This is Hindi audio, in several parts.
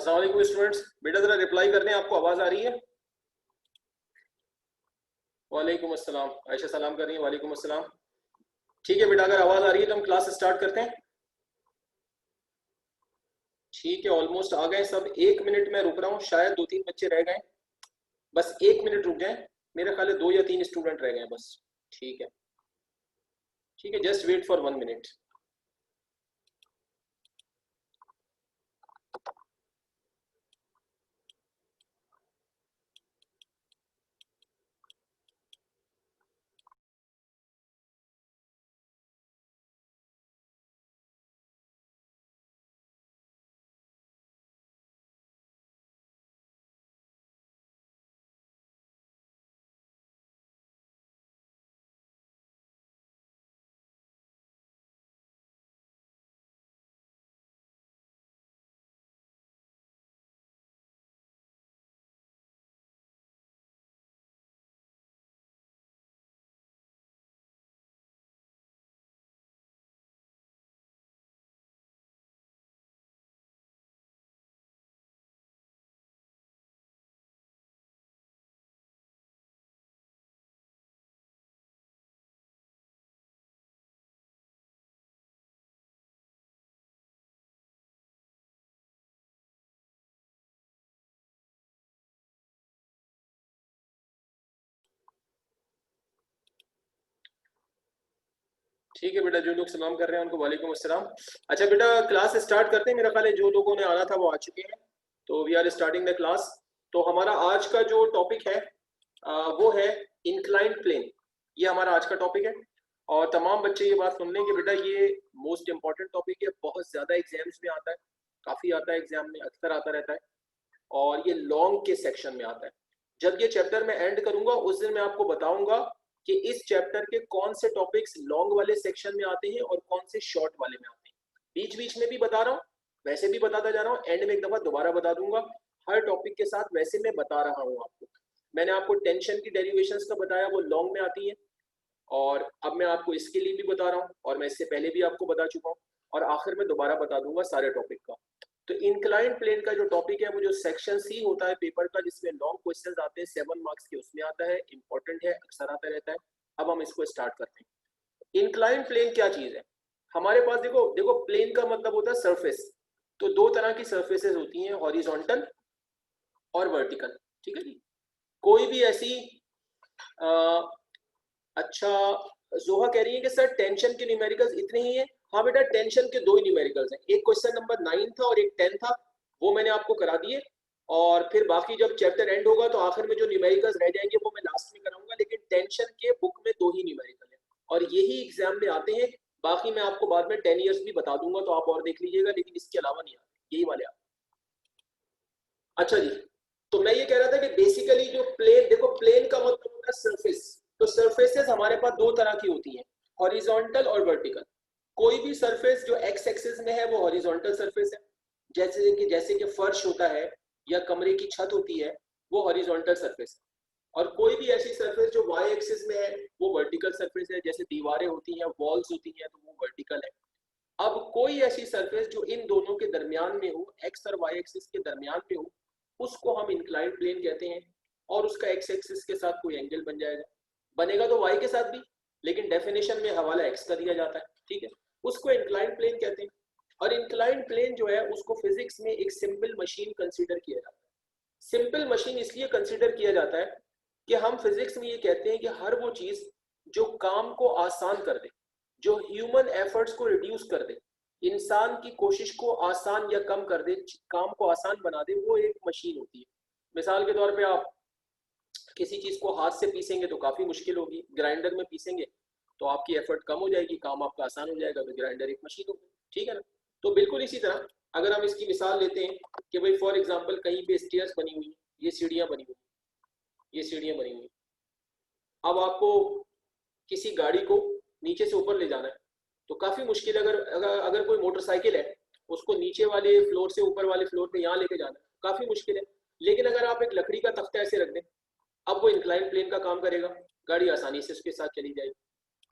अस्सलाम वालेकुम स्टूडेंट्स, बेटा जरा रिप्लाई करने, आपको आवाज आ रही है? वालेकुम अस्सलाम, आयशा सलाम कर रही है, वालेकुम अस्सलाम। ठीक है बेटा, अगर आवाज आ रही है तो हम क्लास स्टार्ट करते हैं। ठीक है, ऑलमोस्ट आ गए सब। 1 मिनट में रुक रहा हूँ, शायद 2-3 बच्चे रह गए, बस 1 मिनट रुक जाए। मेरे ख्याल है 2 या 3 स्टूडेंट रह गए बस। ठीक है ठीक है, जस्ट वेट फॉर 1 मिनट। ठीक है बेटा, जो लोग सलाम कर रहे हैं उनको वालेकुम अस्सलाम। अच्छा बेटा, क्लास स्टार्ट करते हैं। मेरा ख्याल है जो लोगों ने आना था वो आ चुके हैं, तो we are starting the class. तो हमारा आज का जो टॉपिक है वो है इंक्लाइंड प्लेन। ये हमारा आज का टॉपिक है, और तमाम बच्चे ये बात सुन लें कि बेटा ये मोस्ट इंपॉर्टेंट टॉपिक है, बहुत ज़्यादा एग्जाम्स में आता है, काफ़ी आता है एग्जाम में, अक्सर आता रहता है, और ये लॉन्ग के सेक्शन में आता है। जब ये चैप्टर मैं एंड करूंगा उस दिन मैं आपको बताऊंगा कि इस चैप्टर के कौन से टॉपिक्स लॉन्ग वाले सेक्शन में आते हैं और कौन से शॉर्ट वाले में आते हैं। बीच बीच में भी बता रहा हूँ, वैसे भी बताता जा रहा हूँ, एंड में एक दफा दोबारा बता दूंगा हर टॉपिक के साथ। वैसे मैं बता रहा हूँ आपको, मैंने आपको टेंशन की डेरिवेशंस का बताया, वो लॉन्ग में आती है, और अब मैं आपको इसके लिए भी बता रहा हूँ, और मैं इससे पहले भी आपको बता चुका हूँ, और आखिर में दोबारा बता दूंगा सारे टॉपिक का। तो इंक्लाइंड प्लेन का जो टॉपिक है वो जो सेक्शन सी होता है पेपर का, जिसमें लॉन्ग क्वेश्चंस आते हैं 7 मार्क्स के, उसमें आता है, इंपॉर्टेंट है, अक्सर आता रहता है। अब हम इसको स्टार्ट करते हैं। इंक्लाइंड प्लेन क्या चीज है? हमारे पास देखो देखो, प्लेन का मतलब होता है सरफेस। तो दो तरह की सरफेसेस होती हैं, हॉरिजॉन्टल और वर्टिकल। ठीक है जी। कोई भी ऐसी अच्छा, जोहा कह रही है कि सर टेंशन के न्यूमेरिकल्स इतने ही हैं। हाँ बेटा, टेंशन के 2 ही न्यूमेरिकल्स हैं, एक क्वेश्चन नंबर 9 था और एक 10 था, वो मैंने आपको करा दिए। और फिर बाकी जब चैप्टर एंड होगा तो आखिर में जो न्यूमेरिकल्स रह जाएंगे वो मैं लास्ट में कराऊंगा, लेकिन टेंशन के बुक में 2 ही न्यूमेरिकल है और यही एग्जाम में आते हैं। बाकी मैं आपको बाद में 10 ईयर्स भी बता दूंगा, तो आप और देख लीजिएगा, लेकिन इसके अलावा नहीं आते, यही वाले आते। अच्छा जी, तो मैं ये कह रहा था कि बेसिकली जो प्लेन, देखो प्लेन का मतलब होता है सरफेस। तो सरफेसेस हमारे पास 2 तरह की होती हैं, हॉरिजॉन्टल और वर्टिकल। कोई भी सरफेस जो एक्स एक्सिस में है वो हॉरिजॉन्टल सरफेस है, जैसे कि फर्श होता है या कमरे की छत होती है, वो हॉरिजॉन्टल सरफेस है। और कोई भी ऐसी सरफेस जो वाई एक्सिस में है वो वर्टिकल सरफेस है, जैसे दीवारें होती हैं, वॉल्स होती हैं, तो वो वर्टिकल है। अब कोई ऐसी सरफेस जो इन दोनों के दरमियान में हो, एक्स और वाई एक्सिस के दरमियान में हो, उसको हम इंक्लाइंड प्लेन कहते हैं। और उसका एक्स एक्सिस के साथ कोई एंगल बन जाएगा, बनेगा तो वाई के साथ भी, लेकिन डेफिनेशन में हवाला एक्स का दिया जाता है। ठीक है, उसको इंक्लाइंड प्लेन कहते हैं। और इंक्लाइंड प्लेन जो है उसको फिजिक्स में एक सिंपल मशीन कंसीडर किया जाता है। सिंपल मशीन इसलिए कंसीडर किया जाता है कि हम फिजिक्स में ये कहते हैं कि हर वो चीज जो काम को आसान कर दे, जो ह्यूमन एफर्ट्स को रिड्यूस कर दे, इंसान की कोशिश को आसान या कम कर दे, काम को आसान बना दे, वो एक मशीन होती है। मिसाल के तौर पे आप किसी चीज को हाथ से पीसेंगे तो काफी मुश्किल होगी, ग्राइंडर में पीसेंगे तो आपकी एफर्ट कम हो जाएगी, काम आपका आसान हो जाएगा, तो ग्राइंडर एक मशीन होगी। ठीक है ना? तो बिल्कुल इसी तरह अगर हम इसकी मिसाल लेते हैं कि भाई फॉर एग्जाम्पल कहीं पे स्टेयर्स बनी हुई, ये सीढ़ियां बनी हुई, ये सीढ़ियां बनी हुई, अब आपको किसी गाड़ी को नीचे से ऊपर ले जाना है तो काफी मुश्किल है। अगर कोई मोटरसाइकिल है, उसको नीचे वाले फ्लोर से ऊपर वाले फ्लोर पे यहाँ लेके जाना है, काफी मुश्किल है। लेकिन अगर आप एक लकड़ी का तख्ता ऐसे रख दें, अब वो इंक्लाइन प्लेन का काम करेगा, गाड़ी आसानी से उसके साथ चली जाएगी।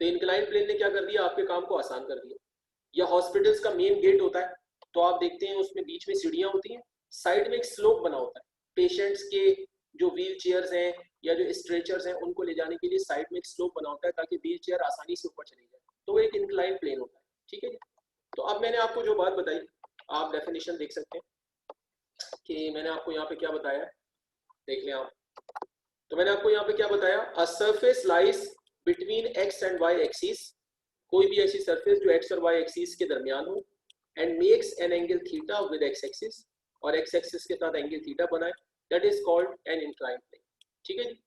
तो इंक्लाइन प्लेन ने क्या कर दिया, आपके काम को आसान कर दिया। या हॉस्पिटल्स का मेन गेट होता है, तो आप देखते हैं उसमें बीच में सीढ़ियां होती हैं, साइड में एक स्लोप बना होता है, पेशेंट्स के जो व्हील चेयर्स हैं या जो स्ट्रेचर्स हैं उनको ले जाने के लिए साइड में एक स्लोप बना होता है ताकि व्हील चेयर आसानी से ऊपर चली जाए, तो वो एक इंक्लाइन प्लेन होता है। ठीक है जी। तो अब मैंने आपको जो बात बताई, आप डेफिनेशन देख सकते हैं कि मैंने आपको यहाँ पे क्या बताया, देख लें आप। तो मैंने आपको यहाँ पे क्या बताया, a surface lies between X and Y axis, कोई भी ऐसी सरफेस जो एक्स और वाई एक्सिस के दरमियान हो, and makes an angle theta with X axis, और एक्स एक्सिस के साथ एंगल थीटा बनाए, that is called an inclined plane. ठीक है जी।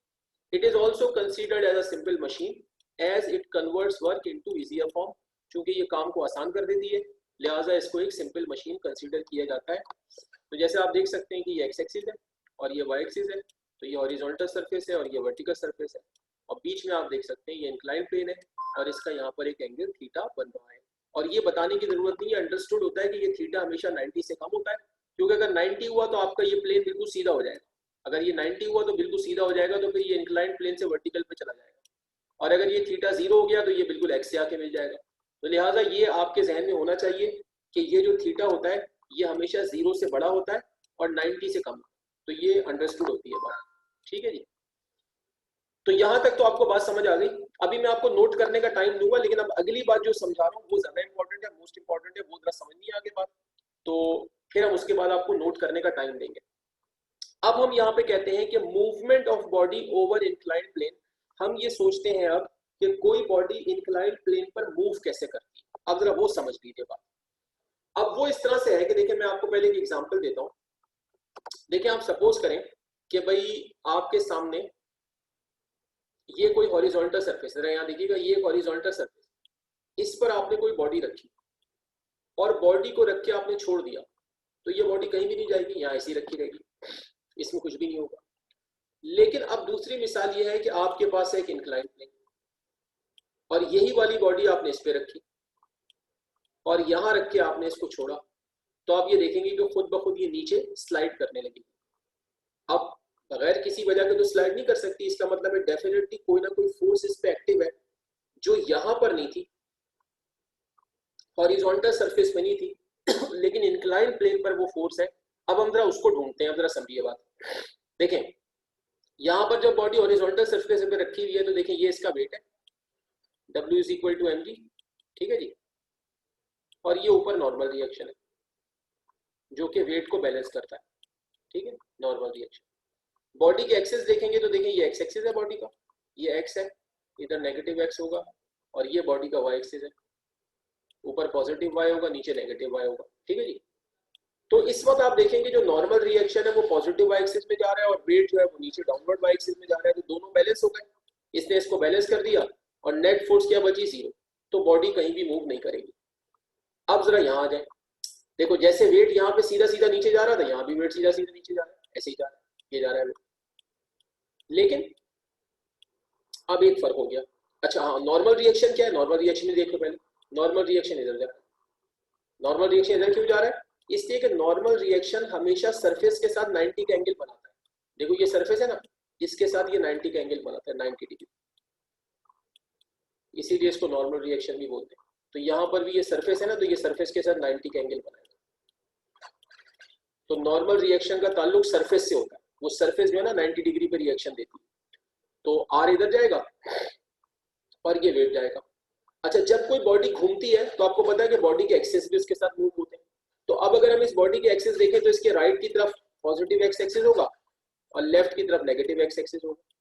It is also considered as a simple machine as it converts work into easier form, क्योंकि ये काम को आसान कर देती है, लिहाजा इसको एक सिंपल मशीन कंसीडर किया जाता है। तो जैसे आप देख सकते हैं कि ये एक्स एक्सिस है और ये वाई एक्सिस है, तो ये हॉरिजॉन्टल सरफेस है और ये वर्टिकल सरफेस है, और बीच में आप देख सकते हैं ये इंक्लाइन प्लेन है और इसका यहाँ पर एक एंगल थीटा बन रहा है। और ये बताने की जरूरत नहीं है, अंडरस्टूड होता है कि ये थीटा हमेशा 90 से कम होता है, क्योंकि अगर 90 हुआ तो आपका ये प्लेन बिल्कुल सीधा हो जाएगा, अगर ये 90 हुआ तो बिल्कुल सीधा हो जाएगा, तो फिर ये इंक्लाइन प्लेन से वर्टिकल पे चला जाएगा, और अगर ये थीटा 0 हो गया तो ये बिल्कुल एक्स से आके मिल जाएगा। तो लिहाजा ये आपके जहन में होना चाहिए कि ये जो थीटा होता है ये हमेशा 0 से बड़ा होता है और 90 से कम, तो ये अंडरस्टूड होती है बात। ठीक है जी। तो यहां तक तो आपको बात समझ आ गई। अभी मैं आपको नोट करने का टाइम दूंगा, लेकिन अब अगली बात जो समझा रहा हूँ वो ज्यादा इंपॉर्टेंट है, मोस्ट इंपॉर्टेंट है, वो जरा समझनी है आगे बात, तो फिर हम उसके बाद आपको नोट करने का टाइम देंगे। अब हम यहाँ पे कहते हैं कि movement of body over inclined plane, हम ये सोचते हैं अब कि कोई बॉडी इंक्लाइंड प्लेन पर मूव कैसे करती है। अब जरा वो समझ लीजिए बात। अब वो इस तरह से है कि देखिए मैं आपको पहले एक एग्जांपल देता हूँ। देखिए आप सपोज करें कि भाई आपके सामने ये कोई हॉरिजॉन्टल सरफेस है, यहाँ देखिएगा ये एक हॉरिजॉन्टल सरफेस, इस पर आपने कोई बॉडी रखी और बॉडी को रख के आपने छोड़ दिया, तो ये बॉडी कहीं भी नहीं जाएगी, यहाँ ऐसी रखी रहेगी, इसमें कुछ भी नहीं होगा। लेकिन अब दूसरी मिसाल ये है कि आपके पास एक इंक्लाइन प्लेन और यही वाली बॉडी आपने इस पे रखी और यहां रख के आपने इसको छोड़ा, तो आप ये देखेंगे कि खुद ब खुद ये नीचे स्लाइड करने लगेगी। अब बगैर किसी वजह के तो स्लाइड नहीं कर सकती, इसका मतलब है डेफिनेटली कोई ना कोई फोर्स इस पे एक्टिव है जो यहां पर नहीं थी, हॉरिजॉन्टल सरफेस पे नहीं थी लेकिन इंक्लाइन प्लेन पर वो फोर्स है। अब हम जरा उसको ढूंढते हैं, अब जरा समझिए बात। देखें यहां पर जब बॉडी हॉरिजॉन्टल सरफेस पे रखी हुई है तो देखें ये इसका वेट है, W is equal to mg। ठीक है जी। और ये ऊपर नॉर्मल रिएक्शन है जो कि वेट को बैलेंस करता है। ठीक है, नॉर्मल रिएक्शन। बॉडी के एक्सेस देखेंगे तो देखें ये एक्स एक्सिस है बॉडी का, ये एक्स है, इधर नेगेटिव एक्स होगा, और ये बॉडी का वाई एक्सिस है, ऊपर पॉजिटिव वाई होगा, नीचे नेगेटिव वाई होगा। ठीक है जी। तो इस वक्त आप देखेंगे जो नॉर्मल रिएक्शन है वो पॉजिटिव वाई एक्सिस में जा रहा है और वेट जो है वो नीचे डाउनवर्ड वाई एक्सिस में जा रहा है, तो दोनों बैलेंस हो गए। इसने इसको बैलेंस कर दिया और नेट फोर्स क्या बची, 0, तो बॉडी कहीं भी मूव नहीं करेगी। अब जरा यहाँ आ जाए, देखो जैसे वेट यहाँ पे सीधा सीधा नीचे जा रहा था, यहाँ भी वेट सीधा सीधा नीचे जा रहा है, ऐसे ही जा रहा है, ये जा रहा है वेट। लेकिन अब एक फर्क हो गया। अच्छा हाँ, नॉर्मल रिएक्शन क्या है, नॉर्मल रिएक्शन में देख लो पहले, नॉर्मल रिएक्शन इधर जा रहा है। नॉर्मल रिएक्शन इधर क्यों जा रहा है, इसलिए कि नॉर्मल रिएक्शन हमेशा सरफेस के साथ 90 का एंगल बनाता है। देखो ये सरफेस है ना, इसके साथ ये 90 का एंगल बनाता है, 90 डिग्री, इसीलिए इसको नॉर्मल रिएक्शन भी बोलते हैं। तो यहाँ पर भी ये सरफेस है ना, तो ये सरफेस के साथ 90 का एंगल बनाएगा। तो नॉर्मल रिएक्शन का ताल्लुक सरफेस से होता है, वो सरफेस जो है ना 90 डिग्री पे रिएक्शन देती है, तो आर इधर जाएगा और ये वेट जाएगा। अच्छा जब कोई बॉडी घूमती है तो आपको पता है कि बॉडी के एक्सिस भी उसके साथ मूव होते हैं। तो अब अगर हम इस बॉडी के एक्सिस देखें तो इसके राइट की तरफ पॉजिटिव एक्स एक्सिस होगा और लेफ्ट की तरफ नेगेटिव एक्स एक्सिस होगा।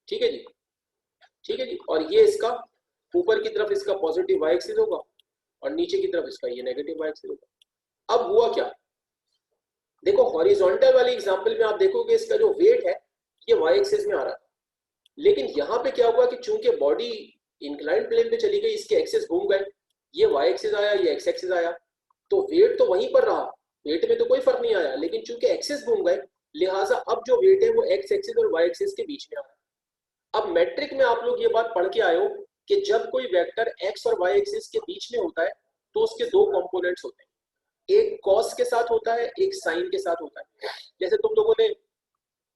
ठीक है जी, ठीक है जी। और ये इसका ऊपर की तरफ इसका पॉजिटिव वाई एक्सिस होगा और नीचे की तरफ इसका ये नेगेटिव वाई एक्सिस होगा। अब हुआ क्या, देखो हॉरिजॉन्टल वाली एग्जांपल में आप देखोगे इसका जो वेट है ये वाई एक्सिस में आ रहा है, लेकिन यहाँ पे क्या हुआ कि चूंकि बॉडी इंक्लाइंड प्लेन पे चली गई, इसके एक्सिस घूम गए, ये वाई एक्सिस आया, ये एक्स एक्सिस आया, तो वेट तो वहीं पर रहा, वेट में तो कोई फर्क नहीं आया, लेकिन चूंकि एक्सिस घूम गए लिहाजा अब जो वेट है वो एक्स एक्सिस और वाई एक्सिस के बीच में आ रहा है। अब मैट्रिक में आप लोग ये बात पढ़ के आए हो कि जब कोई वेक्टर एक्स और वाई एक्सिस के बीच में होता है तो उसके दो कंपोनेंट्स होते हैं, एक कॉस के साथ होता है, एक साइन के साथ होता है। जैसे तुम लोगों ने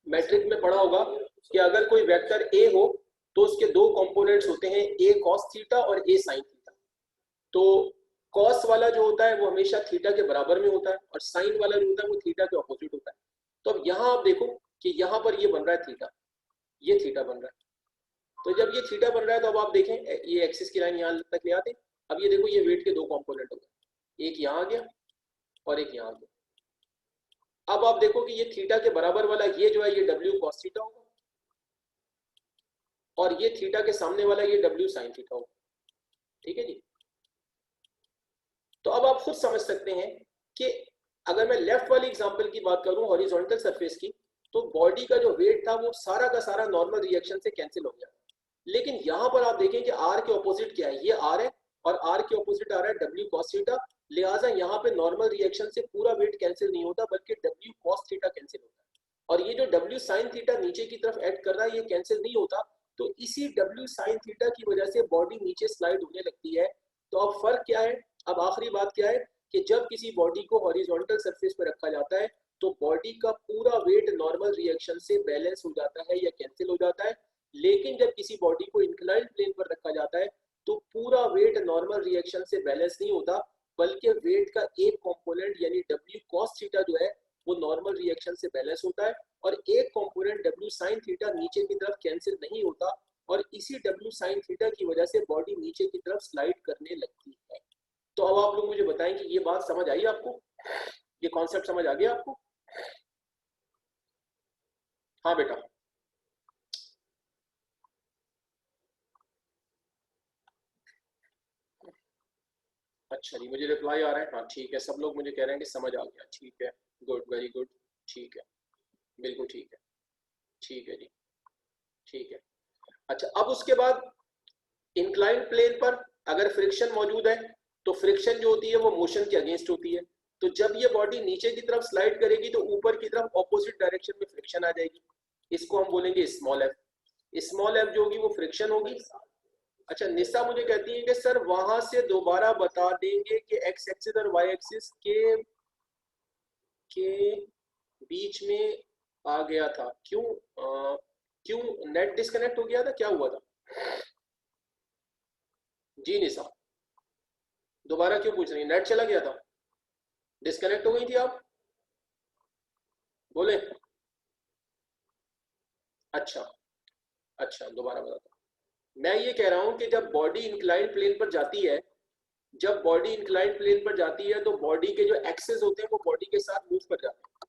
मैट्रिक में पढ़ा होगा कि अगर कोई वेक्टर ए हो तो उसके दो कंपोनेंट्स होते हैं, ए कॉस थीटा और ए साइन थीटा। तो कॉस वाला जो होता है वो हमेशा थीटा के बराबर में होता है और साइन वाला जो होता है वो थीटा के ऑपोजिट होता है। तो अब यहाँ आप देखो कि यहाँ पर ये बन रहा है थीटा, ये थीटा बन रहा है। तो जब ये थीटा बन रहा है तो अब आप देखें ये एक्सिस की लाइन यहाँ तक ले आते हैं। अब ये देखो ये वेट के दो कंपोनेंट हो गए, एक यहाँ आ गया और एक यहाँ आ गया। अब आप देखो कि ये थीटा के बराबर वाला ये जो है ये डब्ल्यू कॉस थीटा होगा और ये थीटा के सामने वाला ये डब्ल्यू साइन थीटा होगा। ठीक है जी। तो अब आप खुद समझ सकते हैं कि अगर मैं लेफ्ट वाली एग्जांपल की बात करूं हॉरिजॉन्टल सरफेस की, तो बॉडी का जो वेट था वो सारा का सारा नॉर्मल रिएक्शन से कैंसिल हो गया। लेकिन यहां पर आप देखें कि आर के ऑपोजिट क्या है, ये आर है और आर के ऑपोजिट आ रहा है डब्ल्यू कॉस थीटा। लिहाजा यहाँ पे नॉर्मल रिएक्शन से पूरा वेट कैंसिल नहीं होता बल्कि डब्ल्यू कॉस थीटा कैंसिल होता है। और ये जो डब्ल्यू साइन थीटा नीचे की तरफ ऐड कर रहा है ये कैंसिल नहीं होता। तो इसी डब्ल्यू साइन थीटा की वजह से बॉडी नीचे स्लाइड होने लगती है। तो अब फर्क क्या है, अब आखिरी बात क्या है कि जब किसी बॉडी को हॉरिजॉन्टल सरफेस पर रखा जाता है तो बॉडी का पूरा वेट नॉर्मल रिएक्शन से बैलेंस हो जाता है या कैंसिल हो जाता है। लेकिन जब किसी बॉडी को इंक्लाइंड प्लेन पर रखा जाता है तो पूरा वेट नॉर्मल रिएक्शन से बैलेंस नहीं होता बल्कि वेट का एक कंपोनेंट यानी डब्ल्यू कॉस थीटा जो है वो नॉर्मल रिएक्शन से बैलेंस होता है और एक कंपोनेंट डब्ल्यू साइन थीटा नीचे की तरफ कैंसिल नहीं होता और इसी डब्ल्यू साइन थीटा की वजह से बॉडी नीचे की तरफ स्लाइड करने लगती है। तो अब आप लोग मुझे बताएं कि ये बात समझ आई आपको, ये कॉन्सेप्ट समझ आ गया आपको? हाँ बेटा। अच्छा जी, मुझे रिप्लाई आ रहा है। हाँ ठीक है, सब लोग मुझे कह रहे हैं कि समझ आ गया। ठीक है, गुड, वेरी गुड। ठीक है, बिल्कुल ठीक है। ठीक है जी, ठीक है। अच्छा, अब उसके बाद इंक्लाइंड प्लेन पर अगर फ्रिक्शन मौजूद है तो फ्रिक्शन जो होती है वो मोशन के अगेंस्ट होती है। तो जब ये बॉडी नीचे की तरफ स्लाइड करेगी तो ऊपर की तरफ ऑपोजिट डायरेक्शन में फ्रिक्शन आ जाएगी। इसको हम बोलेंगे स्मॉल एफ। स्मॉल एफ जो होगी वो फ्रिक्शन होगी। अच्छा, निशा मुझे कहती है कि सर वहां से दोबारा बता देंगे कि एक्स एक्सिस और वाई एक्सिस के बीच में आ गया था, क्यों क्यों नेट डिस्कनेक्ट हो गया था, क्या हुआ था? जी निशा, दोबारा क्यों पूछ रही है? नेट चला गया था, डिस्कनेक्ट हो गई थी आप? बोले। अच्छा अच्छा, दोबारा बताता हूं। मैं ये कह रहा हूं कि जब बॉडी इंक्लाइंड प्लेन पर जाती है, जब बॉडी इंक्लाइंड प्लेन पर जाती है तो बॉडी के जो एक्सेस होते हैं वो बॉडी के साथ मूव कर जाते हैं।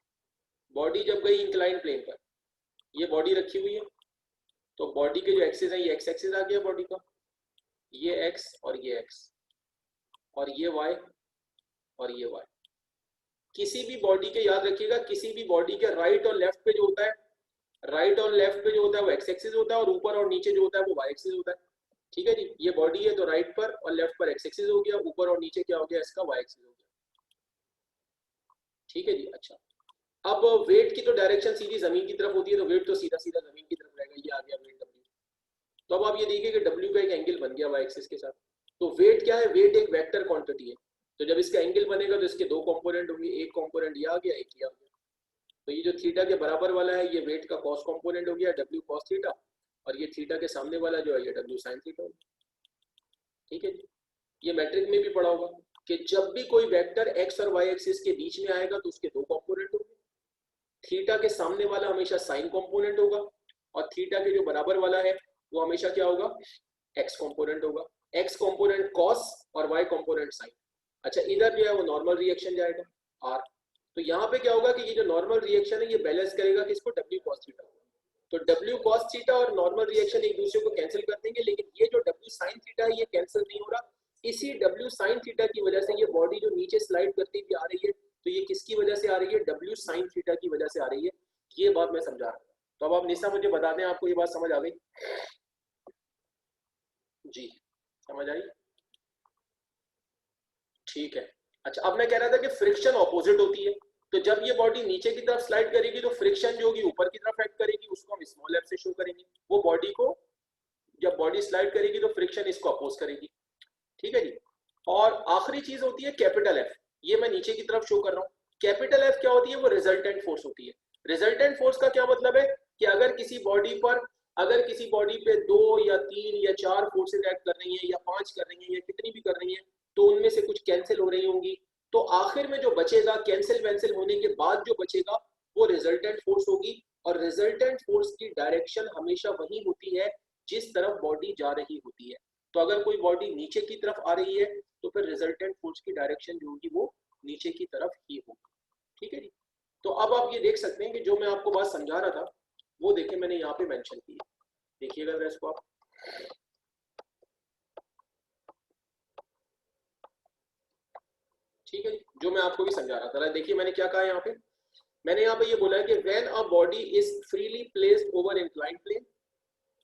बॉडी जब गई इंक्लाइंड प्लेन पर, ये बॉडी रखी हुई है तो बॉडी के जो एक्सेस है ये एक्स एक्सेस आ गया बॉडी का, ये एक्स और ये एक्स और ये वाई और ये वाई। किसी भी बॉडी के, याद रखिएगा, किसी भी बॉडी के राइट और लेफ्ट पे जो होता है, राइट और लेफ्ट पे जो होता है वो एक्स एक्सिस होता है और ऊपर और नीचे जो होता है वो वाई एक्सिस होता है। ठीक है जी, ये बॉडी है तो राइट पर और लेफ्ट पर एक्स एक्सिस हो गया, ऊपर और नीचे क्या हो गया इसका, वाई एक्सिस हो गया। ठीक है जी। अच्छा, अब वेट की तो डायरेक्शन सीधी जमीन की तरफ होती है तो वेट तो सीधा सीधा जमीन की तरफ रहेगा, ये आ गया वेट डब्ल्यू। तो अब आप ये देखिए कि डब्ल्यू का एक एंगल बन गया वाई एक्सिस के साथ। तो वेट क्या है, वेट एक वेक्टर क्वांटिटी है। तो जब इसका एंगल बनेगा तो इसके दो कंपोनेंट होंगे, एक कंपोनेंट ये आ गया, एक ये आ गया। तो ये जो थीटा के बराबर वाला है ये वेट का कॉस कंपोनेंट हो गया डब्ल्यू कॉस थीटा और ये थीटा के सामने वाला जो है ये डब्ल्यू साइन थीटा होगा। ठीक है जी। ये मैट्रिक में भी पढ़ा होगा कि जब भी कोई वेक्टर एक्स और वाई एक्सिस के बीच में आएगा तो उसके दो कंपोनेंट होंगे। थीटा के सामने वाला हमेशा साइन कंपोनेंट होगा और थीटा के जो बराबर वाला है वो हमेशा क्या होगा, एक्स कंपोनेंट होगा। एक्स कंपोनेंट कॉस और वाई कंपोनेंट साइन। अच्छा, इधर जो है वो नॉर्मल रिएक्शन जाएगा आर। तो यहाँ पे क्या होगा कि ये जो नॉर्मल रिएक्शन है ये बैलेंस करेगा किसको, डब्ल्यू कॉस थीटा। तो डब्ल्यू कॉस थीटा और नॉर्मल रिएक्शन एक दूसरे को कैंसिल कर देंगे, लेकिन ये जो डब्ल्यू साइन थीटा है ये कैंसिल नहीं हो रहा। इसी डब्ल्यू साइन थीटा की वजह से ये बॉडी जो नीचे स्लाइड करती हुई आ रही है तो ये किसकी वजह से आ रही है, डब्ल्यू साइन थीटा की वजह से आ रही है। ये बात मैं समझा रहा हूँ। तो अब आप निशा मुझे बता दें, आपको ये बात समझ आ गई? जी, समझ आई? ठीक है। अच्छा, अब मैं कह रहा था कि फ्रिक्शन ऑपोजिट होती है। तो जब ये बॉडी नीचे की तरफ स्लाइड करेगी तो फ्रिक्शन जो होगी ऊपर की तरफ एक्ट करेगी, उसको हम स्मॉल एफ से शो करेंगे। वो बॉडी को, जब बॉडी स्लाइड करेगी तो फ्रिक्शन इसको अपोज करेगी। ठीक है जी। और आखिरी चीज होती है कैपिटल एफ, ये मैं नीचे की तरफ शो कर रहा हूँ। कैपिटल एफ क्या होती है, वो रिजल्टेंट फोर्स होती है। रिजल्टेंट फोर्स का क्या मतलब है कि अगर किसी बॉडी पर, अगर किसी बॉडी पे 2 या 3 या 4 फोर्सेज एक्ट कर रही हैं या 5 कर रही हैं या कितनी भी कर रही हैं, तो उनमें से कुछ कैंसिल हो रही होंगी, तो आखिर में जो बचेगा कैंसिल वैंसिल होने के बाद जो बचेगा वो रिजल्टेंट फोर्स होगी, और रिजल्टेंट फोर्स की डायरेक्शन हमेशा वही होती है जिस तरफ बॉडी जा रही होती है। तो अगर कोई बॉडी नीचे की तरफ आ रही है तो फिर रिजल्टेंट फोर्स की डायरेक्शन जो होगी वो नीचे की तरफ ही होगी। ठीक है जी। तो अब आप ये देख सकते हैं कि जो मैं आपको बात समझा रहा था वो देखिए मैंने यहाँ पे मेंशन की है, देखिएगा जरा इसको आप। ठीक है, जो मैं आपको भी समझा रहा था, देखिए मैंने क्या कहा यहाँ पे, मैंने यहाँ पे ये बोला है कि when a body is freely placed over inclined plane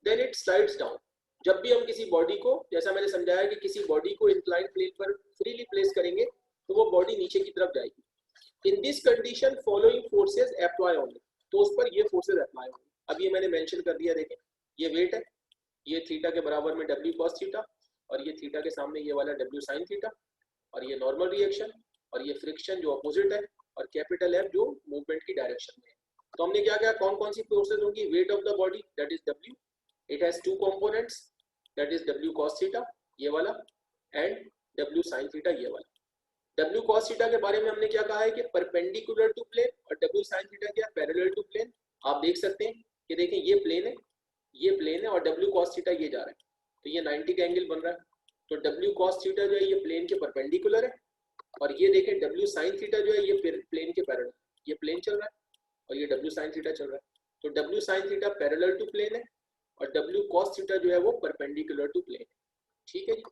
then it slides down. जब भी हम किसी बॉडी को, जैसा मैंने समझाया कि किसी बॉडी को इंक्लाइंड प्लेन पर फ्रीली प्लेस करेंगे तो वो बॉडी नीचे की तरफ जाएगी। In this condition following forces apply only, तो उस पर ये फोर्सेस अप्लाई होंगे। अब ये मैंने मेंशन कर दिया, देखें ये वेट है, ये थीटा के बराबर में डब्ल्यू कॉस थीटा, और ये थीटा के सामने ये वाला डब्ल्यू साइन थीटा, और ये नॉर्मल रिएक्शन, और ये फ्रिक्शन जो अपोजिट है, और कैपिटल एफ जो मूवमेंट की डायरेक्शन में है। तो हमने क्या क्या कौन कौन सी फोर्सेज होंगी, weight of the body that is W, it has two components that is W cos theta ये वाला, एंड डब्ल्यू साइन थीटा ये वाला। डब्ल्यू कॉस थीटा के बारे में हमने क्या कहा है कि परपेंडिकुलर टू प्लेन, और डब्ल्यू साइन थीटा क्या, पैरेलल टू प्लेन। आप देख सकते हैं कि देखें ये प्लेन है, ये प्लेन है, और डब्ल्यू कॉस थीटा ये जा रहा है, तो ये 90 का एंगल बन रहा है। तो डब्ल्यू कॉस थीटा जो है ये प्लेन के परपेंडिकुलर है, और ये देखें डब्ल्यू साइन थीटा जो है ये प्लेन के पैरेलल, ये प्लेन चल रहा है और ये डब्ल्यू साइन थीटा चल रहा है। तो W sine theta parallel to plane है, और डब्ल्यू कॉस थीटा जो है वो परपेंडिकुलर टू प्लेन। ठीक है जी।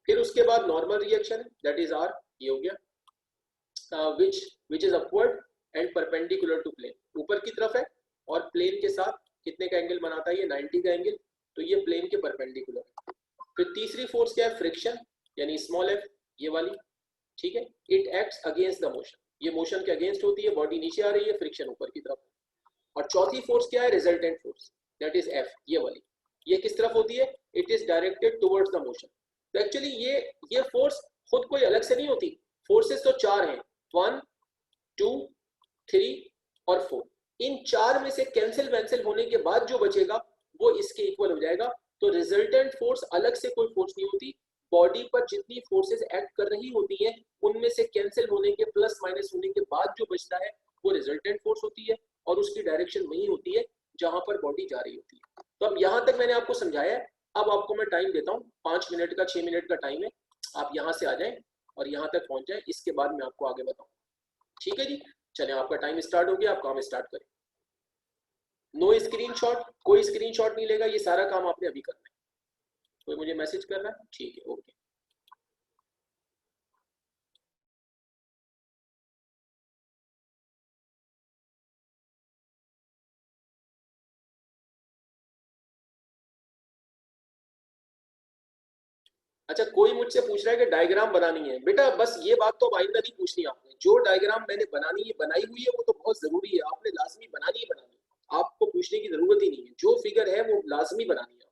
फिर उसके बाद normal reaction that is R, ये हो गया, which is upward and perpendicular to plane, ऊपर की तरफ है और प्लेन के साथ कितने का एंगल बनाता है, ये 90 का एंगल, तो ये प्लेन के परपेंडिकुलर है। फिर तीसरी फोर्स क्या है, फ्रिक्शन, यानी स्मॉल एफ ये वाली। ठीक है, it acts against the motion, ये मोशन के अगेंस्ट होती है, बॉडी नीचे आ रही है, फ्रिक्शन ऊपर की तरफ। और चौथी फोर्स क्या है, resultant force that is F ये वाली, ये किस तरफ होती है, it is directed towards the motion. तो एक्चुअली ये फोर्स खुद कोई अलग से नहीं होती, फोर्सेस तो चार हैं, 1 2 3 और 4। इन चार में से कैंसिल वैंसिल होने के बाद जो बचेगा वो इसके इक्वल हो जाएगा। तो रिजल्टेंट फोर्स अलग से कोई फोर्स नहीं होती, बॉडी पर जितनी फोर्सेस एक्ट कर रही होती हैं उनमें से कैंसिल होने के प्लस माइनस होने के बाद जो बचता है वो रिजल्टेंट फोर्स होती है, और उसकी डायरेक्शन वही होती है जहां पर बॉडी जा रही होती है। तो अब यहां तक मैंने आपको समझाया है। अब आपको मैं टाइम देता हूँ, 5 मिनट का 6 मिनट का टाइम है, आप यहाँ से आ जाएं और यहाँ तक पहुंच जाएं, इसके बाद मैं आपको आगे बताऊँ। ठीक है जी, चलें आपका टाइम स्टार्ट हो गया, आप काम स्टार्ट करें। नो स्क्रीनशॉट, कोई स्क्रीनशॉट नहीं लेगा, ये सारा काम आपने अभी करना है। कोई मुझे मैसेज कर रहा है, ठीक है, ओके। अच्छा, कोई मुझसे पूछ रहा है कि डायग्राम बनानी है, बेटा बस ये बात तो अब आइंदा नहीं पूछनी आपने, जो डायग्राम मैंने बनानी है बनाई हुई है वो तो बहुत जरूरी है, आपने लाजमी बनानी है, आपको पूछने की जरूरत ही नहीं है, जो फिगर है वो लाजमी बनानी है।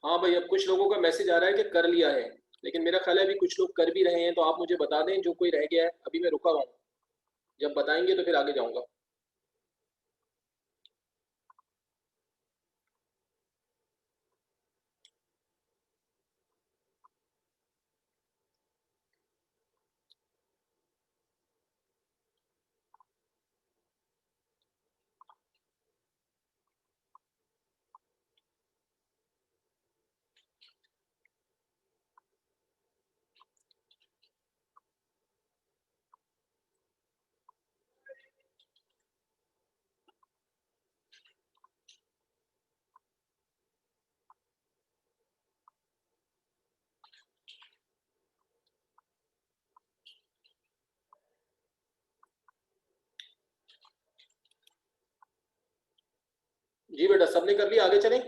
हाँ भाई, अब कुछ लोगों का मैसेज आ रहा है कि कर लिया है, लेकिन मेरा ख्याल है अभी कुछ लोग कर भी रहे हैं, तो आप मुझे बता दें जो कोई रह गया है। अभी मैं रुका हुआ हूँ, जब बताएंगे तो फिर आगे जाऊंगा। जी बेटा, सबने कर लिया, आगे चलें।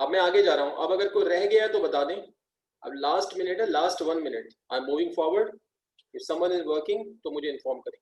अब मैं आगे जा रहा हूँ, अब अगर कोई रह गया है तो बता दें। अब लास्ट मिनट है, last 1 minute, I am moving forward. If someone is working तो मुझे इन्फॉर्म करें।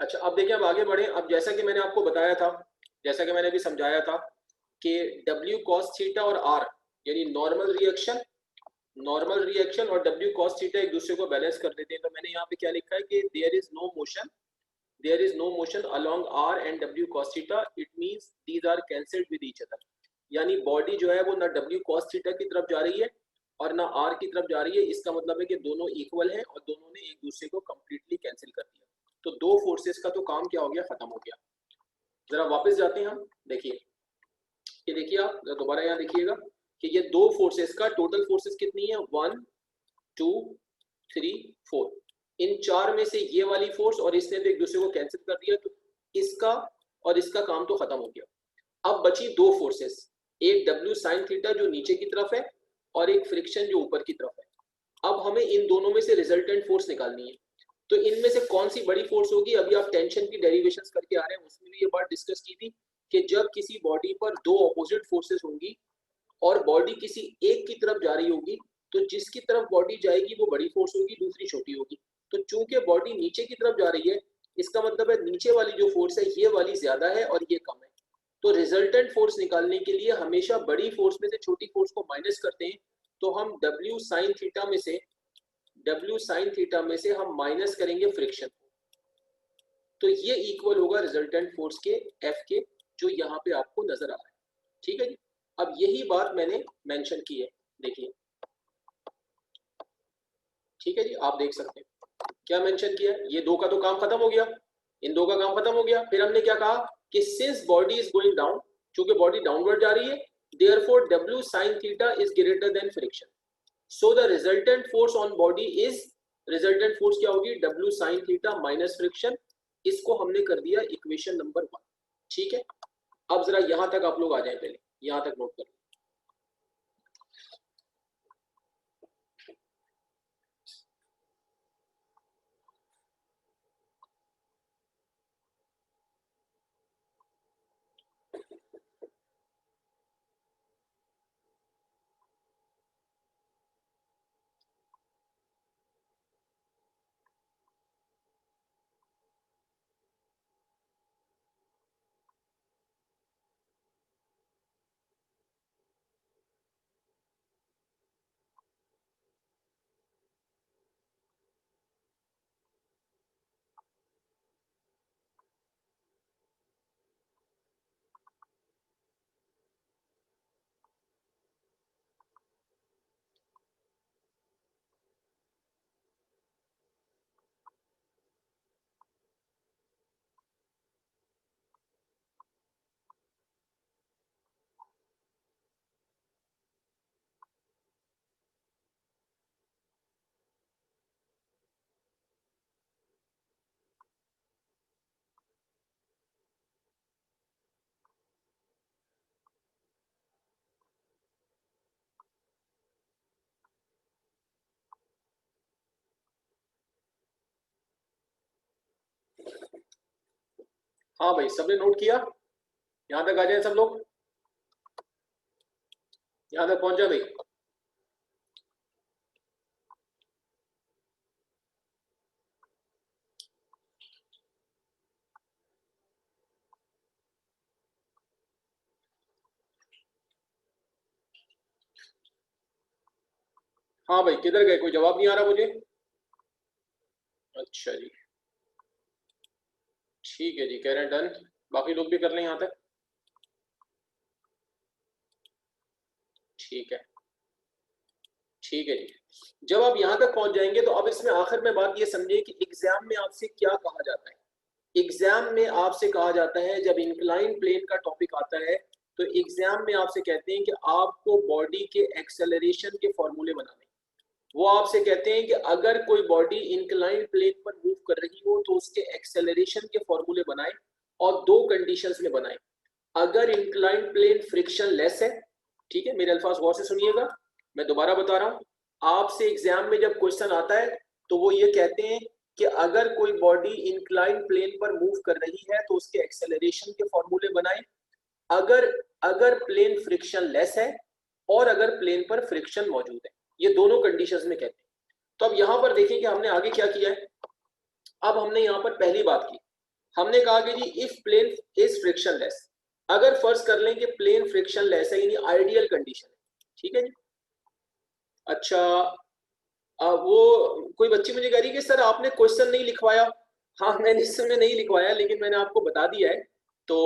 अच्छा, अब देखिए, अब आगे बढ़े। अब जैसा कि मैंने आपको बताया था, जैसा कि मैंने अभी समझाया था कि W cos थीटा और R, यानी नॉर्मल रिएक्शन और W cos थीटा एक दूसरे को बैलेंस कर देते हैं। तो मैंने यहाँ पे क्या लिखा है कि there is no motion along R and W cos theta, it means these are cancelled with each other। यानी बॉडी जो है वो ना W cos थीटा की तरफ जा रही है और ना R की तरफ जा रही है। इसका मतलब है कि दोनों इक्वल हैं और दोनों ने एक दूसरे को कंप्लीटली कैंसिल कर दिया। तो दो फोर्सेस का तो काम क्या हो गया, खत्म हो गया। जरा वापस जाते हैं हम, देखिए। ये देखिए, आप दोबारा यहाँ देखिएगा कि ये दो फोर्सेस का टोटल फोर्सेस कितनी है, 1 2 3 4। इन चार में से ये वाली फोर्स और इसने तो एक दूसरे को कैंसिल कर दिया, तो इसका और इसका काम तो खत्म हो गया। अब बची दो फोर्सेस, एक डब्ल्यू साइन थीटा जो नीचे की तरफ है और एक फ्रिक्शन जो ऊपर की तरफ है। अब हमें इन दोनों में से रिजल्टेंट फोर्स निकालनी है। तो इनमें से कौन सी बड़ी फोर्स होगी, अभी आप टेंशन की डेरिवेशंस करके आ रहे हैं, उसमें भी ये बात डिस्कस की थी कि जब किसी बॉडी पर दो ऑपोजिट फोर्सेस होंगी और बॉडी किसी एक की तरफ जा रही होगी, तो जिसकी तरफ बॉडी जाएगी वो बड़ी फोर्स होगी, दूसरी छोटी होगी। तो चूंकि बॉडी नीचे की तरफ जा रही है, इसका मतलब है नीचे वाली जो फोर्स है ये वाली ज्यादा है और ये कम है। तो रिजल्टेंट फोर्स निकालने के लिए हमेशा बड़ी फोर्स में से छोटी फोर्स को माइनस करते हैं। तो हम डब्ल्यू साइन थीटा में से हम माइनस करेंगे फ्रिक्शन। तो ये इक्वल होगा रिजल्टेंट फोर्स के, एफ के, जो यहाँ पे आपको नजर आ रहा है। ठीक है जी। अब यही बात मैंने मेंशन की है, देखिए। ठीक है जी, आप देख सकते हैं क्या मेंशन किया है। ये दो का तो काम खत्म हो गया, इन दो का काम खत्म हो गया। फिर हमने क्या कहा कि since body is going down, चूंकि बॉडी डाउनवर्ड जा रही है, therefore W sine theta is greater than friction. So the resultant force on body is, resultant force क्या होगी, W sine theta minus friction. इसको हमने कर दिया इक्वेशन नंबर 1। ठीक है। अब जरा यहां तक आप लोग आ जाए, पहले यहां तक नोट कर। हाँ भाई, सबने नोट किया? यहाँ तक आ जाए सब लोग, यहाँ तक पहुंच जाए भाई। हाँ भाई, किधर गए? कोई जवाब नहीं आ रहा मुझे। अच्छा जी, ठीक है जी, कह रहे हैं डन। बाकी लोग भी कर लें यहाँ तक। ठीक है, ठीक है जी। जब आप यहाँ तक पहुंच जाएंगे तो अब इसमें आखिर में बात ये समझिए कि एग्जाम में आपसे क्या कहा जाता है। एग्जाम में आपसे कहा जाता है, जब इंक्लाइन प्लेन का टॉपिक आता है तो एग्जाम में आपसे कहते हैं कि आपको बॉडी के एक्सेलरेशन के फॉर्मूले बनाने। वो आपसे कहते हैं कि अगर कोई बॉडी इंक्लाइन प्लेन पर मूव कर रही हो तो उसके एक्सेलरेशन के फॉर्मूले बनाएं, और दो कंडीशंस में बनाएं। अगर इंक्लाइन प्लेन फ्रिक्शन लेस है, ठीक है, मेरे अल्फाज गौर से सुनिएगा, मैं दोबारा बता रहा हूं। आपसे एग्जाम में जब क्वेश्चन आता है तो वो ये कहते हैं कि अगर कोई बॉडी इंक्लाइन प्लेन पर मूव कर रही है तो उसके एक्सेलरेशन के फॉर्मूले बनाएं। अगर अगर प्लेन फ्रिक्शन लेस है और अगर प्लेन पर फ्रिक्शन मौजूद है, ये दोनों कंडीशंस में कहते हैं। तो अब यहां पर देखें कि हमने आगे क्या किया है। अब हमने यहां पर पहली बात की, हमने कहा कि जी if plane is frictionless, अगर फर्ज कर लें कि प्लेन फ्रिक्शन लेस है, यानी आइडियल कंडीशन है, ठीक है जी। अच्छा, वो कोई बच्ची मुझे कह रही है कि सर आपने क्वेश्चन नहीं लिखवाया। हाँ, मैंने इस समय नहीं लिखवाया, लेकिन मैंने आपको बता दिया है। तो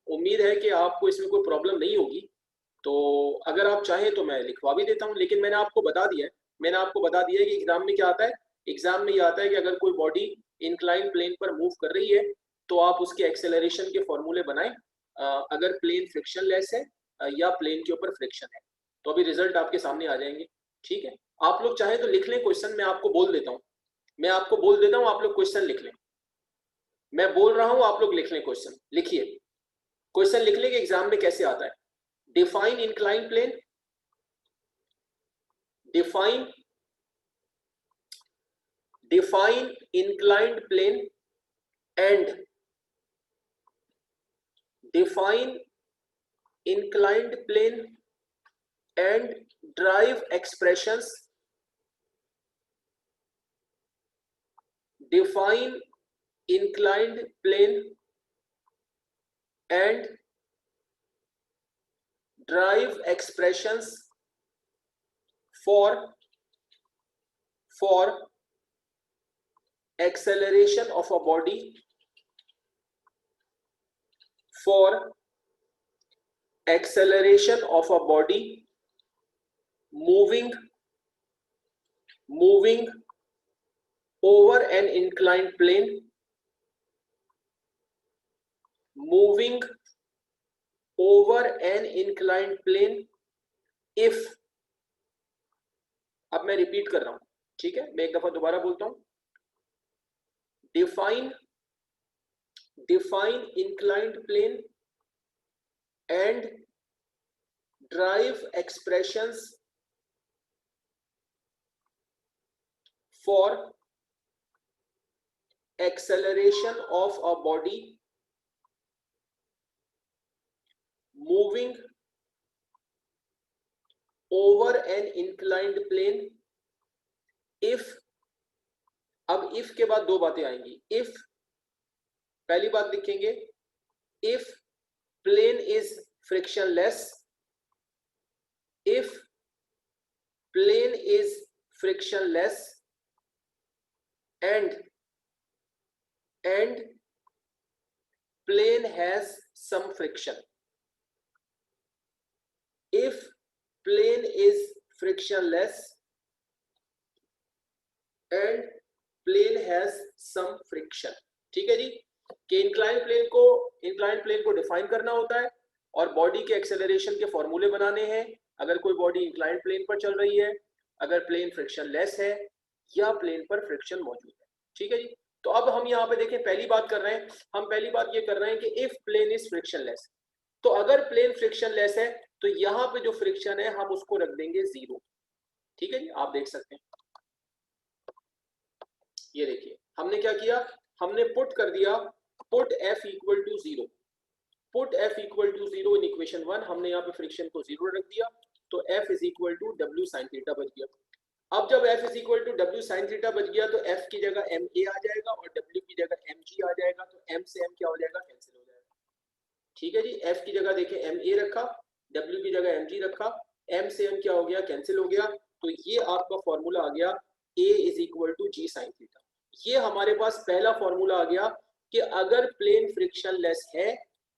उम्मीद है कि आपको इसमें कोई प्रॉब्लम नहीं होगी। तो अगर आप चाहें तो मैं लिखवा भी देता हूँ, लेकिन मैंने आपको बता दिया है, मैंने आपको बता दिया है कि एग्जाम में क्या आता है। एग्जाम में ये आता है कि अगर कोई बॉडी इंक्लाइन प्लेन पर मूव कर रही है तो आप उसके एक्सेलरेशन के फॉर्मूले बनाएं, अगर प्लेन फ्रिक्शन लेस है या प्लेन के ऊपर फ्रिक्शन है। तो अभी रिजल्ट आपके सामने आ जाएंगे, ठीक है। आप लोग चाहें तो लिख लें क्वेश्चन, मैं आपको बोल देता हूँ, मैं आपको बोल देता हूँ, आप लोग क्वेश्चन लिख लें। मैं बोल रहा हूँ, आप लोग लिख लें, क्वेश्चन लिखिए। क्वेश्चन लिख लें कि एग्जाम में कैसे आता है। Define incline plane, define define inclined plane and define inclined plane and drive expressions, define inclined plane and drive expressions for acceleration of a body, for acceleration of a body moving over an inclined plane, moving over an inclined plane if, अब मैं रिपीट कर रहा हूं, ठीक है, मैं एक दफा दोबारा बोलता हूं। define inclined plane and drive expressions for acceleration of a body moving over an inclined plane if, अब if के बाद दो बातें आएंगी। if, पहली बात लिखेंगे if plane is frictionless, if plane is frictionless and plane has some friction. If plane is frictionless and plane has some friction, ठीक है जी। कि इंक्लाइन प्लेन को डिफाइन करना होता है और बॉडी के एक्सेलरेशन के फॉर्मूले बनाने हैं अगर कोई बॉडी इंक्लाइन प्लेन पर चल रही है, अगर प्लेन फ्रिक्शन लेस है या प्लेन पर फ्रिक्शन मौजूद है, ठीक है जी। तो अब हम यहाँ पे देखें, पहली बात कर रहे हैं, हम पहली बात ये कर रहे हैं कि if plane is frictionless, तो अगर प्लेन फ्रिक्शन लेस है तो यहाँ पे जो फ्रिक्शन है हम उसको रख देंगे 0, ठीक है जी। आप देख सकते हैं, ये देखिए हमने क्या किया, हमने पुट कर दिया put f equal to zero, put f equal to zero in equation 1, हमने यहाँ पे फ्रिक्शन को जीरो रख दिया, तो f is equal to W sine theta बच गया। अब जब f is equal to W sine theta बच गया तो f की जगह एम ए आ जाएगा और w की जगह एम जी आ जाएगा, तो m से m क्या हो जाएगा, कैंसिल हो जाएगा। ठीक है जी, f की जगह देखें एम ए रखा, w की जगह एम जी रखा, m से m क्या हो गया, कैंसिल हो गया। तो ये आपका फॉर्मूला आ गया a is equal to g sine theta. ये हमारे पास पहला फॉर्मूला आ गया कि अगर प्लेन फ्रिक्शन लेस है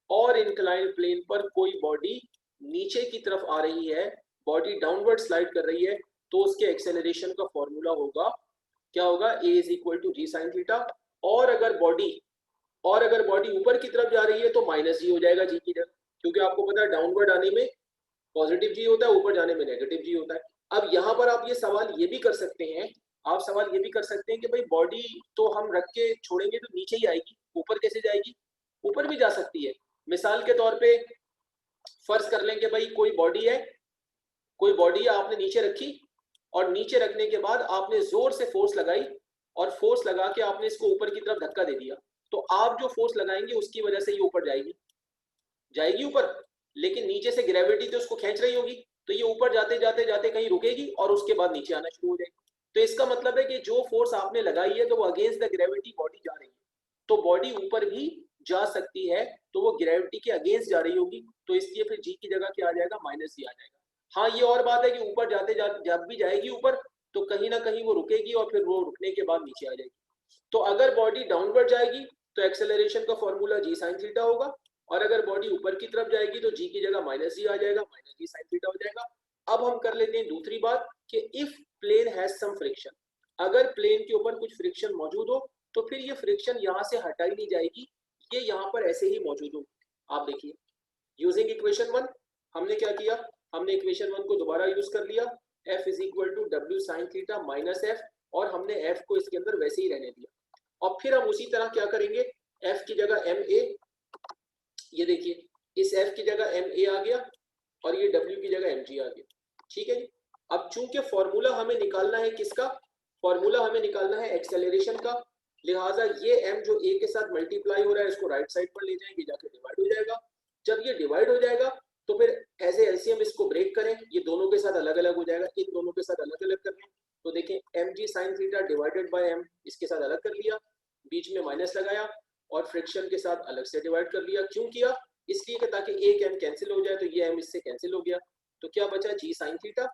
और इंक्लाइंड प्लेन पर कोई बॉडी नीचे की तरफ आ रही है, बॉडी डाउनवर्ड स्लाइड कर रही है, तो उसके एक्सेलरेशन का फॉर्मूला होगा, क्या होगा, a is equal to g sine theta. और अगर बॉडी ऊपर की तरफ जा रही है तो माइनस जी हो जाएगा जी की जगह, क्योंकि आपको पता है डाउनवर्ड आने में पॉजिटिव जी होता है, ऊपर जाने में नेगेटिव जी होता है। अब यहाँ पर आप ये सवाल ये भी कर सकते हैं, आप सवाल ये भी कर सकते हैं कि भाई बॉडी तो हम रख के छोड़ेंगे तो नीचे ही आएगी, ऊपर कैसे जाएगी, ऊपर भी जा सकती है। मिसाल के तौर पे फर्ज कर लेंगे भाई कोई बॉडी है, कोई बॉडी है आपने नीचे रखी, और नीचे रखने के बाद आपने जोर से फोर्स लगाई, और फोर्स लगा के आपने इसको ऊपर की तरफ धक्का दे दिया, तो आप जो फोर्स लगाएंगे उसकी वजह से ये ऊपर जाएगी ऊपर, लेकिन नीचे से ग्रेविटी तो उसको खींच रही होगी, तो ये ऊपर जाते जाते जाते कहीं रुकेगी और उसके बाद नीचे आना शुरू हो जाएगी। तो इसका मतलब है कि जो फोर्स आपने लगाई है तो वो अगेंस्ट द ग्रेविटी बॉडी जा रही है, तो बॉडी ऊपर भी जा सकती है, तो वो ग्रेविटी के अगेंस्ट जा रही होगी, तो इसलिए फिर जी की जगह क्या आ जाएगा, माइनस जी आ जाएगा। हाँ ये और बात है कि ऊपर जाते जब भी जाएगी ऊपर, तो कहीं ना कहीं वो रुकेगी और फिर वो रुकने के बाद नीचे आ जाएगी। तो अगर बॉडी डाउनवर्ड जाएगी तो एक्सेलरेशन का फॉर्मूला जी साइन थीटा होगा, और अगर बॉडी ऊपर की तरफ जाएगी तो जी की जगह माइनस जी आ जाएगा, माइनस जी साइन थीटा हो जाएगा। अब हम कर लेते हैं दूसरी बात कि if plane has some friction, अगर प्लेन के ऊपर कुछ फ्रिक्शन मौजूद हो तो फिर ये फ्रिक्शन यहाँ से हटाई नहीं जाएगी, ये यहाँ पर ऐसे ही मौजूद हो। आप देखिए यूजिंग इक्वेशन 1 हमने क्या किया, हमने इक्वेशन 1 को दोबारा यूज कर लिया, f is equal to W sine theta minus f, और हमने f को इसके अंदर वैसे ही रहने दिया। और फिर हम उसी तरह क्या करेंगे, f की जगह एम ए, ये देखिए इस f की जगह एम ए आ गया और ये w की जगह एम जी आ गया। ठीक है जी, अब चूंकि फॉर्मूला हमें निकालना है किसका, फॉर्मूला हमें निकालना है एक्सेलरेशन का, लिहाजा ये m जो a के साथ मल्टीप्लाई हो रहा है इसको राइट साइड पर ले जाएंगे, जाके डिवाइड हो जाएगा। जब ये डिवाइड हो जाएगा तो फिर एज ए एलसीएम इसको ब्रेक करें, ये दोनों के साथ अलग अलग हो जाएगा, इन दोनों के साथ अलग अलग कर लें, तो देखें m g sine theta divided by m, इसके साथ अलग कर लिया, बीच में माइनस लगाया और फ्रिक्शन के साथ अलग से डिवाइड कर लिया। क्यों किया, इसलिए कि ताकि एक एम कैंसिल हो जाए, तो ये एम इससे कैंसिल हो गया, तो क्या बचा जी साइन थीटा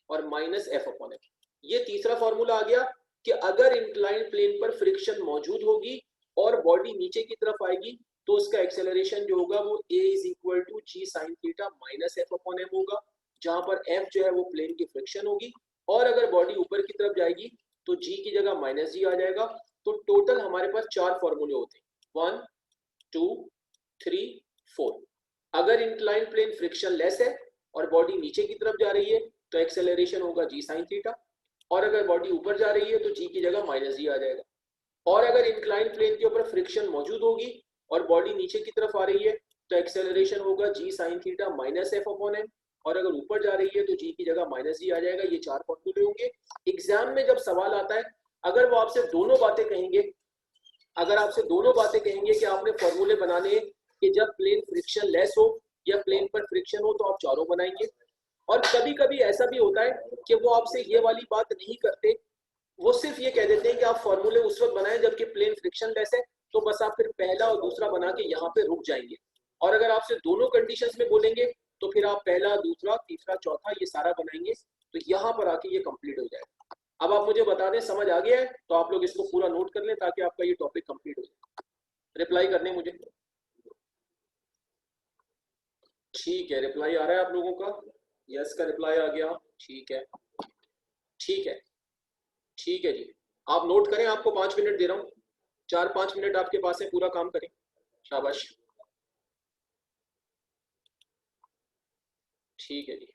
और माइनस एफ अपॉन एफ। ये तीसरा फॉर्मूला आ गया कि अगर इंक्लाइंड प्लेन पर फ्रिक्शन मौजूद होगी और बॉडी नीचे की तरफ आएगी तो उसका एक्सेलरेशन जो होगा वो a is equal to g sine theta minus f upon m होगा, जहां पर f जो है वो प्लेन की फ्रिक्शन होगी, और अगर बॉडी ऊपर की तरफ जाएगी तो g की जगह माइनस जी आ जाएगा। तो टोटल हमारे पास 4 फॉर्मूले होते हैं, 1 2 3 4। अगर इंक्लाइंड प्लेन फ्रिक्शन लेस है और बॉडी नीचे की तरफ जा रही है तो एक्सेलरेशन होगा जी साइन थीटा, और अगर बॉडी ऊपर जा रही है तो जी की जगह माइनस जी आ जाएगा। और अगर इंक्लाइंड प्लेन के ऊपर फ्रिक्शन मौजूद होगी और बॉडी नीचे की तरफ आ रही है तो एक्सेलरेशन होगा g sine theta minus f upon m, और अगर ऊपर जा रही है तो जी की जगह माइनस जी आ जाएगा। ये 4 फॉर्मूले होंगे। एग्जाम में जब सवाल आता है, अगर वो आपसे दोनों बातें कहेंगे, अगर आपसे दोनों बातें कहेंगे कि आपने फॉर्मूले बनाने कि जब प्लेन फ्रिक्शन लेस हो या प्लेन पर फ्रिक्शन हो, तो आप चारों बनाएंगे। और कभी कभी ऐसा भी होता है कि वो आपसे ये वाली बात नहीं करते, वो सिर्फ ये कह देते हैं कि आप फॉर्मूले उस वक्त बनाएं जबकि प्लेन फ्रिक्शन लेस है, तो बस आप फिर पहला और दूसरा बना के यहाँ पे रुक जाएंगे। और अगर आपसे दोनों कंडीशंस में बोलेंगे तो फिर आप पहला दूसरा तीसरा चौथा ये सारा बनाएंगे, तो यहाँ पर आके ये कंप्लीट हो जाएगा। अब आप मुझे बता दें समझ आ गया है, तो आप लोग इसको पूरा नोट कर लें ताकि आपका ये टॉपिक कंप्लीट हो जाए। रिप्लाई करने मुझे, ठीक है, रिप्लाई आ रहा है आप लोगों का, यस का रिप्लाई आ गया, ठीक है ठीक है ठीक है जी। आप नोट करें, आपको 5 मिनट दे रहा हूँ, 4-5 मिनट आपके पास है, पूरा काम करें, शाबाश, ठीक है जी।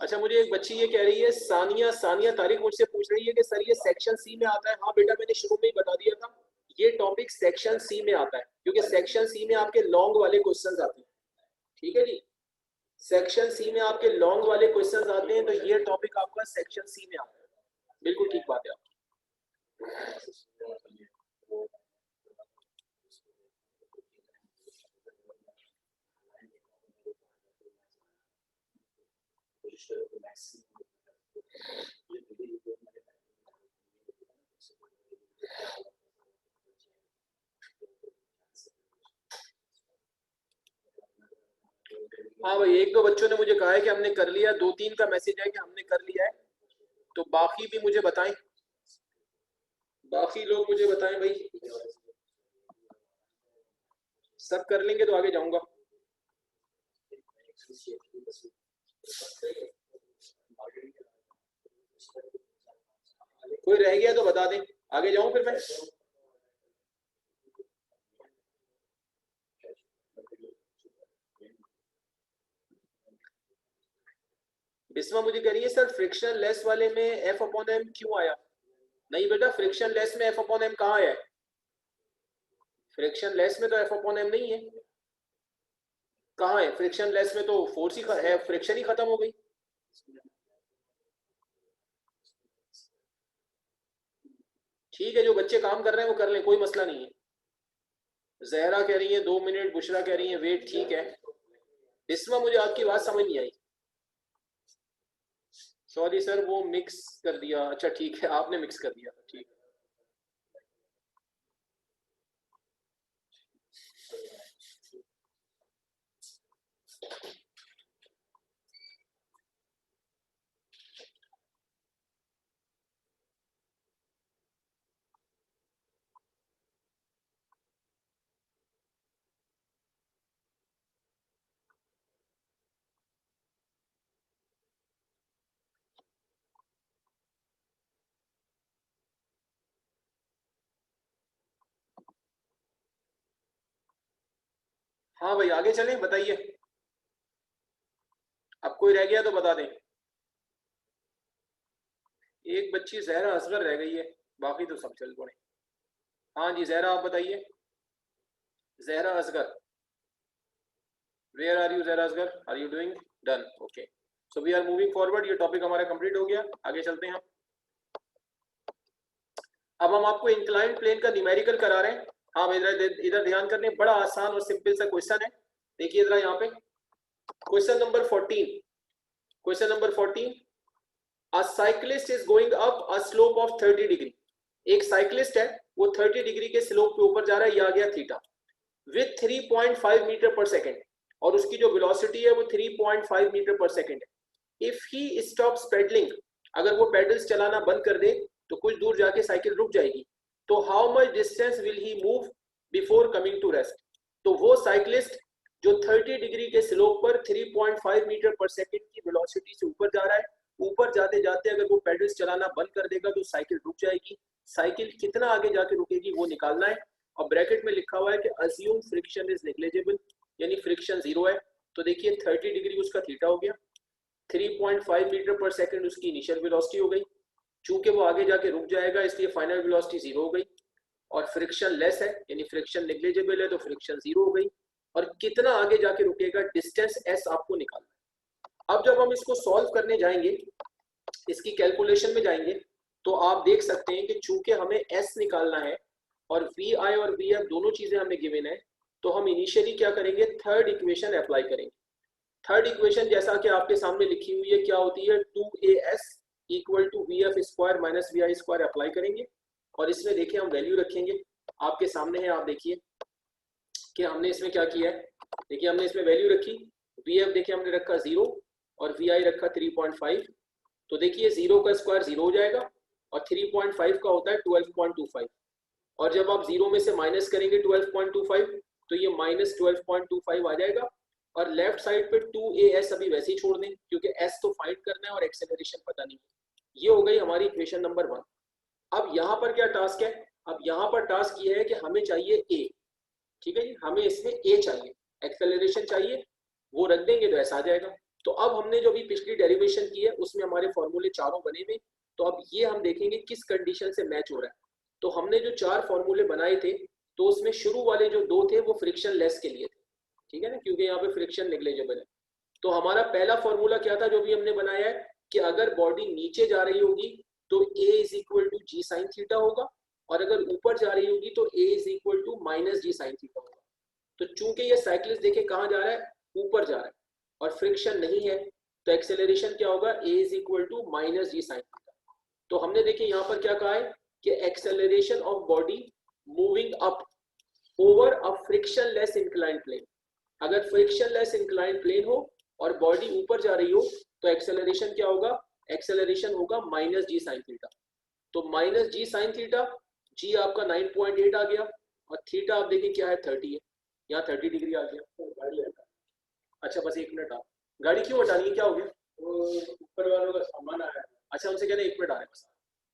अच्छा, मुझे एक बच्ची ये कह रही है, सानिया तारिक मुझसे पूछ रही है कि सर ये सेक्शन सी में आता है। हाँ बेटा, मैंने शुरू में ही बता दिया था, ये टॉपिक सेक्शन सी में आता है, क्योंकि सेक्शन सी में आपके लॉन्ग वाले क्वेश्चंस आते हैं। ठीक है जी, सेक्शन सी में आपके लॉन्ग वाले क्वेश्चंस आते हैं, तो ये टॉपिक आपका सेक्शन सी में आता है। बिल्कुल ठीक बात है आपकी। हाँ भाई, एक दो बच्चों ने मुझे कहा है कि हमने कर लिया, 2-3 का मैसेज है कि हमने कर लिया है, तो बाकी भी मुझे बताएं, बाकी लोग मुझे बताएं भाई, सब कर लेंगे तो आगे जाऊंगा। कोई रह गया तो बता दें, आगे जाऊं फिर मैं। बिस्मा मुझे कह रही है सर फ्रिक्शन लेस वाले में एफ अपॉन एम क्यों आया? नहीं बेटा, फ्रिक्शन लेस में एफ अपॉन एम कहाँ है? फ्रिक्शन लेस में तो एफ अपॉन एम नहीं है। कहाँ है फ्रिक्शन लेस में? तो फोर्स ही है, फ्रिक्शन ही खत्म हो गई। ठीक है, जो बच्चे काम कर रहे हैं वो कर लें, कोई मसला नहीं है। जहरा कह रही है 2 मिनट, बुशरा कह रही है वेट, ठीक है। बिस्मा मुझे आपकी बात समझ नहीं आई। सॉरी सर, वो मिक्स कर दिया। अच्छा ठीक है, आपने मिक्स कर दिया, ठीक है। हाँ भाई, आगे चलें, बताइए। अब कोई रह गया तो बता दें। एक बच्ची जहरा असगर रह गई है, बाकी तो सब चल पड़े। हाँ जी जहरा, आप बताइए। Zahra Asghar, where are you Zahra Asghar, are you doing? Done, okay. So we are moving forward, ये टॉपिक हमारा कंप्लीट हो गया, आगे चलते हैं हम। अब हम आपको इंक्लाइन प्लेन का न्यूमेरिकल करा रहे हैं। हाँ इधर इधर ध्यान करने, बड़ा आसान और सिंपल सा क्वेश्चन है। देखिए जरा यहाँ पे question number 14। Question number 14, a cyclist is going up a slope of 30 degree. एक साइक्लिस्ट है, वो 30 डिग्री के स्लोप पे ऊपर जा रहा है, ये आ गया थीटा, विथ 3.5 मीटर पर सेकेंड, और उसकी जो वेलोसिटी है वो 3.5 मीटर पर सेकेंड है। इफ ही स्टॉप्स पेडलिंग, अगर वो पेडल्स चलाना बंद कर दे तो कुछ दूर जाके साइकिल रुक जाएगी। तो how much distance will he move before coming to rest? तो वो साइक्लिस्ट जो 30 डिग्री के स्लोप पर 3.5 मीटर पर सेकेंड की वेलोसिटी से ऊपर जा रहा है, ऊपर जाते जाते अगर वो पेडल्स चलाना बंद कर देगा तो साइकिल रुक जाएगी। साइकिल कितना आगे जाके रुकेगी वो निकालना है। और ब्रैकेट में लिखा हुआ है कि अज्यूम फ्रिक्शन इज नेग्लिजिबल, यानी फ्रिक्शन जीरो है। तो देखिए 30 डिग्री उसका थीटा हो गया, 3.5 मीटर पर सेकंड उसकी इनिशियल वेलोसिटी हो गई। चूंकि वो आगे जाके रुक जाएगा इसलिए फाइनल वेलोसिटी जीरो हो गई। और फ्रिक्शन लेस है यानी फ्रिक्शन नेग्लिजिबल है, तो फ्रिक्शन जीरो हो गई। और कितना आगे जाके रुकेगा, डिस्टेंस एस आपको निकालना है। अब जब हम इसको सॉल्व करने जाएंगे, इसकी कैलकुलेशन में जाएंगे, तो आप देख सकते हैं कि चूंकि हमें एस निकालना है और वी आई और वी एफ दोनों चीजें हमें गिवन है, तो हम इनिशियली क्या करेंगे, थर्ड इक्वेशन अप्लाई करेंगे। थर्ड इक्वेशन जैसा कि आपके सामने लिखी हुई है क्या होती है, 2as equal to v f square minus v i square apply करेंगे। और इसमें देखिए हम वैल्यू रखेंगे, आपके सामने है, आप देखिए कि हमने इसमें क्या किया है। देखिए हमने इसमें वैल्यू रखी, वी एफ देखिए हमने रखा 0 और वी आई रखा 3.5। तो देखिए 0 का स्क्वायर 0 हो जाएगा और 3.5 का होता है 12.25। और जब आप 0 में से माइनस करेंगे 12.25 तो ये माइनस 12.25 आ जाएगा। और लेफ्ट साइड पे 2as अभी वैसे ही छोड़ दें क्योंकि s तो फाइंड करना है और एक्सेलरेशन पता नहीं। ये हो गई हमारी इक्वेशन नंबर 1। अब यहाँ पर क्या टास्क है, अब यहाँ पर टास्क ये है कि हमें चाहिए a। ठीक है जी, हमें इसमें a चाहिए, एक्सेलरेशन चाहिए, वो रख देंगे तो ऐसा आ जाएगा। तो अब हमने जो भी पिछली डेरिवेशन की है उसमें हमारे फॉर्मूले चारों बने हुए, तो अब ये हम देखेंगे किस कंडीशन से मैच हो रहा है। तो हमने जो 4 फॉर्मूले बनाए थे, तो उसमें शुरू वाले जो 2 थे वो फ्रिक्शन लेस के लिए थे, ठीक है ना, क्योंकि यहाँ पे फ्रिक्शन नेग्लिजिबल है। तो हमारा पहला फॉर्मूला क्या था जो भी हमने बनाया है, कि अगर बॉडी नीचे जा रही होगी तो a is equal to g sine theta होगा, और अगर ऊपर जा रही होगी तो a is equal to minus g sine theta होगा। तो चूंकि ये साइक्लिस्ट देखे कहाँ जा रहा है, ऊपर जा रहा है, और फ्रिक्शन नहीं है, तो एक्सेलरेशन क्या होगा, a is equal to minus g sine theta. तो हमने देखिए यहाँ पर क्या कहा है कि acceleration of body moving up over a frictionless inclined plane. अगर फ्रिक्शन लेस इंक्लाइंड प्लेन हो और बॉडी ऊपर जा रही हो, तो एक्सेलरेशन क्या होगा, एक्सेलरेशन होगा माइनस जी साइन थीटा। तो माइनस जी साइन थीटा, जी आपका 9.8 आ गया, और थीटा आप देखिए क्या है, 30 है, यहाँ 30 डिग्री आ गया। अच्छा बस 1 मिनट आप, गाड़ी क्यों हटानी है, क्या हो गया, ऊपर वालों का सामान आया है। अच्छा उनसे कहना 1 मिनट आ रहे हैं बस।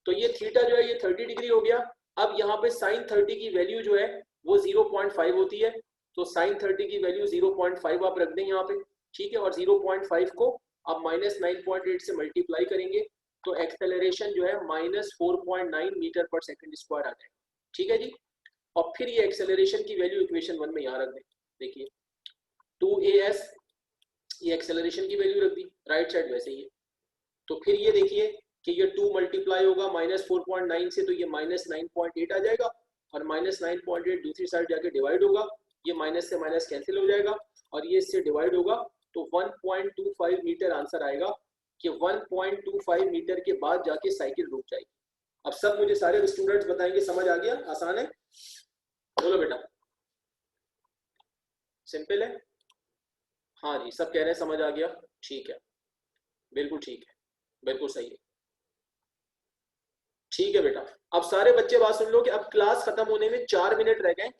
तो ये थीटा जो है ये 30 डिग्री हो गया। अब यहाँ पे साइन 30 की वैल्यू जो है वो 0.5 होती है, तो साइन 30 की वैल्यू 0.5 आप रख दें यहाँ पे, ठीक है, और 0.5 को आप माइनस 9.8 से मल्टीप्लाई करेंगे, तो एक्सेलरेशन जो है -4.9 मीटर पर सेकंड स्क्वायर आ जाएगा, ठीक है जी। और फिर ये एक्सेलरेशन की वैल्यू इक्वेशन 1 में यहाँ रख दें, देखिए 2as, ये एक्सेलरेशन की वैल्यू रख दी, राइट साइड वैसे ही है। तो फिर ये देखिए कि ये 2 मल्टीप्लाई होगा -4.9 से, तो ये -9.8 आ जाएगा, और -9.8 दूसरी साइड जाके डिवाइड होगा, ये माइनस से माइनस कैंसिल हो जाएगा, और ये इससे डिवाइड होगा, तो 1.25 मीटर आंसर आएगा, कि 1.25 मीटर के बाद जाके साइकिल रुक जाएगी। अब सब मुझे सारे स्टूडेंट्स बताएंगे, समझ आ गया, आसान है, बोलो बेटा, सिंपल है, हाँ जी सब कह रहे हैं समझ आ गया, ठीक है, बिल्कुल ठीक है, बिल्कुल सही है, ठीक है बेटा। अब सारे बच्चे बात सुन लो कि अब क्लास खत्म होने में 4 मिनट रह गए,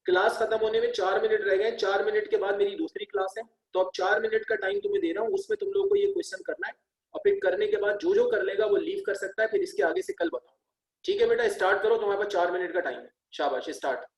क्लास खत्म होने में 4 मिनट रह गए, 4 मिनट के बाद मेरी दूसरी क्लास है, तो अब 4 मिनट का टाइम तुम्हें दे रहा हूँ, उसमें तुम लोगों को ये क्वेश्चन करना है, और फिर करने के बाद जो जो कर लेगा वो लीव कर सकता है, फिर इसके आगे से कल बताऊँ, ठीक है बेटा, स्टार्ट करो, तुम्हारे पास 4 मिनट का टाइम है, शाबाश स्टार्ट।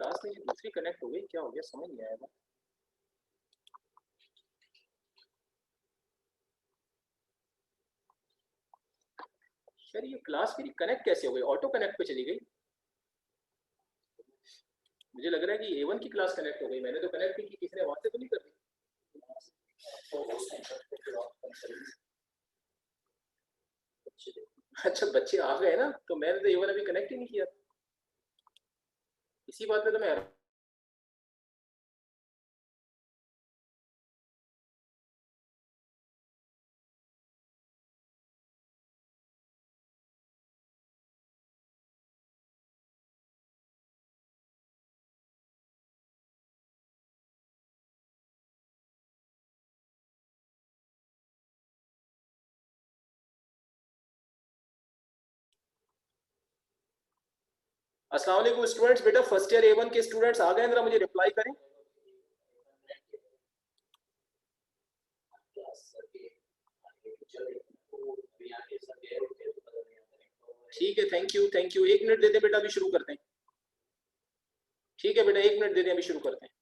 क्लास में दूसरी कनेक्ट हो गई, क्या हो गया समझ नहीं आया। सर ये क्लास मेरी कनेक्ट कैसे हो गई, ऑटो कनेक्ट पे चली गई। मुझे लग रहा है कि A1 की क्लास कनेक्ट हो गई, मैंने तो कनेक्ट नहीं की, किसी ने वहां से तो नहीं कर दी। अच्छा बच्चे आ गए ना, तो मैंने तो A1 अभी कनेक्ट ही नहीं किया। इसी बात पे तो मैं अस्सलाम वालेकुम स्टूडेंट्स, बेटा फर्स्ट ईयर A1 के स्टूडेंट्स आ गए, जरा मुझे रिप्लाई करें। ठीक है, थैंक यू 1 मिनट दे दें बेटा, अभी शुरू करते हैं। ठीक है बेटा 1 मिनट दे दें, अभी शुरू करते हैं।